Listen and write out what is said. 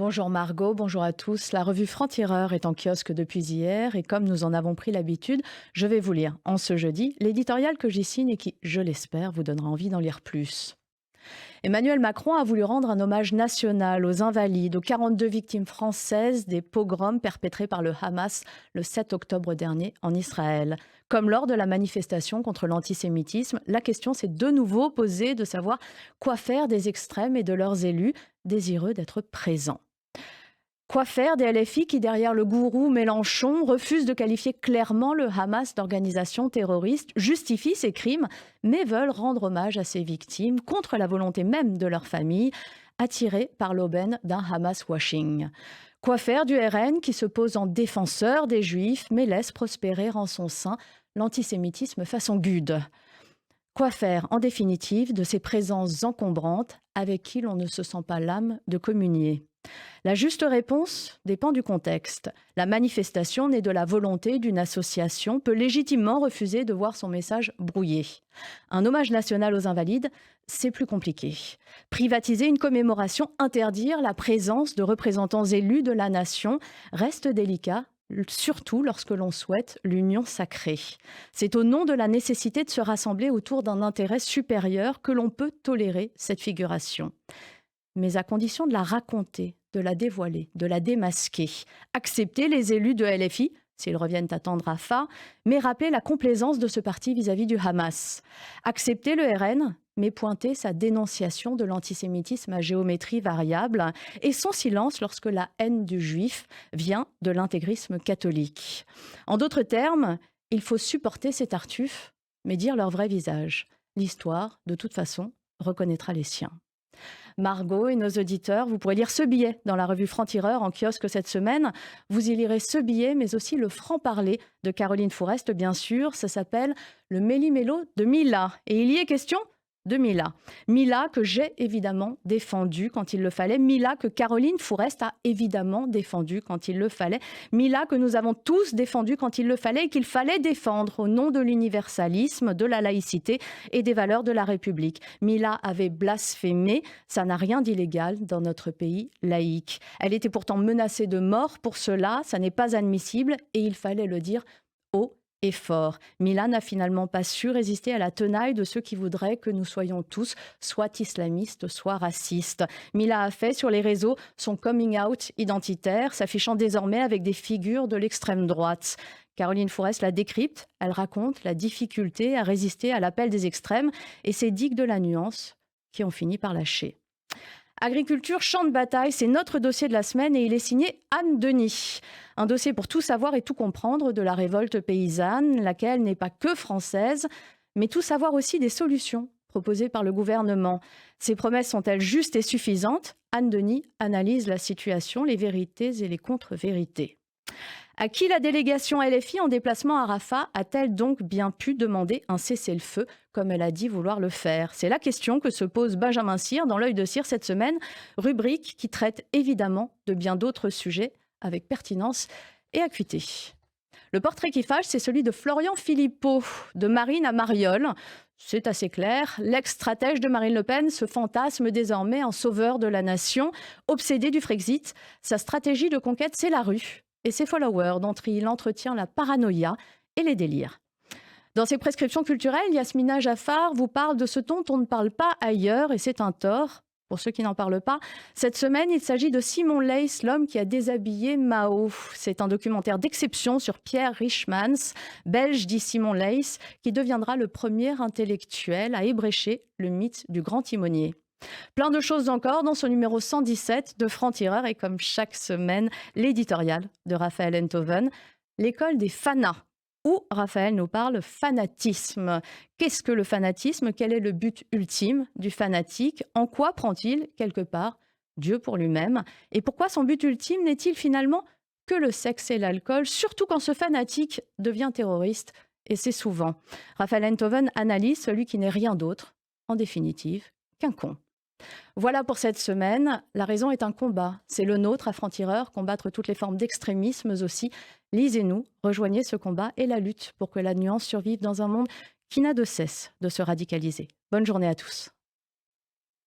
Bonjour Margot, bonjour à tous. La revue Franc-Tireur est en kiosque depuis hier et comme nous en avons pris l'habitude, je vais vous lire en ce jeudi l'éditorial que j'y signe et qui, je l'espère, vous donnera envie d'en lire plus. Emmanuel Macron a voulu rendre un hommage national aux invalides, aux 42 victimes françaises des pogroms perpétrés par le Hamas le 7 octobre dernier en Israël. Comme lors de la manifestation contre l'antisémitisme, la question s'est de nouveau posée de savoir quoi faire des extrêmes et de leurs élus désireux d'être présents. Quoi faire des LFI qui, derrière le gourou Mélenchon, refusent de qualifier clairement le Hamas d'organisation terroriste, justifient ses crimes, mais veulent rendre hommage à ses victimes contre la volonté même de leur famille, attirées par l'aubaine d'un Hamas-washing. Quoi faire du RN qui se pose en défenseur des Juifs, mais laisse prospérer en son sein l'antisémitisme façon Gude. Quoi faire, en définitive, de ces présences encombrantes avec qui l'on ne se sent pas l'âme de communier? La juste réponse dépend du contexte. La manifestation née de la volonté d'une association peut légitimement refuser de voir son message brouillé. Un hommage national aux invalides, c'est plus compliqué. Privatiser une commémoration, interdire la présence de représentants élus de la nation reste délicat, surtout lorsque l'on souhaite l'union sacrée. C'est au nom de la nécessité de se rassembler autour d'un intérêt supérieur que l'on peut tolérer cette figuration. Mais à condition de la raconter, de la dévoiler, de la démasquer. Accepter les élus de LFI, s'ils reviennent attendre Rafah, mais rappeler la complaisance de ce parti vis-à-vis du Hamas. Accepter le RN, mais pointer sa dénonciation de l'antisémitisme à géométrie variable et son silence lorsque la haine du juif vient de l'intégrisme catholique. En d'autres termes, il faut supporter ces tartuffes, mais dire leur vrai visage. L'histoire, de toute façon, reconnaîtra les siens. Margot et nos auditeurs, vous pourrez lire ce billet dans la revue Franc-Tireur en kiosque cette semaine. Vous y lirez ce billet, mais aussi le franc-parler de Caroline Fourest, bien sûr. Ça s'appelle Le Méli-Mélo de Mila. Et il y est question de Mila. Mila que j'ai évidemment défendue quand il le fallait. Mila que Caroline Fourest a évidemment défendue quand il le fallait. Mila que nous avons tous défendue quand il le fallait et qu'il fallait défendre au nom de l'universalisme, de la laïcité et des valeurs de la République. Mila avait blasphémé. Ça n'a rien d'illégal dans notre pays laïque. Elle était pourtant menacée de mort pour cela. Ça n'est pas admissible et il fallait le dire haut et fort. Mila n'a finalement pas su résister à la tenaille de ceux qui voudraient que nous soyons tous soit islamistes, soit racistes. Mila a fait sur les réseaux son coming out identitaire, s'affichant désormais avec des figures de l'extrême droite. Caroline Fourest la décrypte, elle raconte la difficulté à résister à l'appel des extrêmes et ces digues de la nuance qui ont fini par lâcher. Agriculture, champ de bataille, c'est notre dossier de la semaine et il est signé Anne Denis. Un dossier pour tout savoir et tout comprendre de la révolte paysanne, laquelle n'est pas que française, mais tout savoir aussi des solutions proposées par le gouvernement. Ces promesses sont-elles justes et suffisantes? Anne Denis analyse la situation, les vérités et les contre-vérités. À qui la délégation LFI en déplacement à Rafah a-t-elle donc bien pu demander un cessez-le-feu comme elle a dit vouloir le faire? C'est la question que se pose Benjamin Cyr dans l'œil de Cyr cette semaine, rubrique qui traite évidemment de bien d'autres sujets avec pertinence et acuité. Le portrait qui fâche, c'est celui de Florian Philippot, de Marine à Mariol. C'est assez clair, l'ex-stratège de Marine Le Pen se fantasme désormais en sauveur de la nation. Obsédé du Frexit, sa stratégie de conquête, c'est la rue et ses followers dont il entretient la paranoïa et les délires. Dans ses prescriptions culturelles, Yasmina Jaffar vous parle de ce dont on ne parle pas ailleurs et c'est un tort. Pour ceux qui n'en parlent pas, cette semaine, il s'agit de Simon Leys, l'homme qui a déshabillé Mao. C'est un documentaire d'exception sur Pierre Richmans, belge dit Simon Leys, qui deviendra le premier intellectuel à ébrécher le mythe du grand timonier. Plein de choses encore dans son numéro 117 de Franc-Tireur et comme chaque semaine, l'éditorial de Raphaël Enthoven, l'école des fanas, où Raphaël nous parle fanatisme. Qu'est-ce que le fanatisme? Quel est le but ultime du fanatique? En quoi prend-il, quelque part, Dieu pour lui-même? Et pourquoi son but ultime n'est-il finalement que le sexe et l'alcool, surtout quand ce fanatique devient terroriste? Et c'est souvent. Raphaël Enthoven analyse celui qui n'est rien d'autre, en définitive, qu'un con. Voilà pour cette semaine. La raison est un combat. C'est le nôtre à Franc-Tireur, combattre toutes les formes d'extrémisme aussi. Lisez-nous, rejoignez ce combat et la lutte pour que la nuance survive dans un monde qui n'a de cesse de se radicaliser. Bonne journée à tous.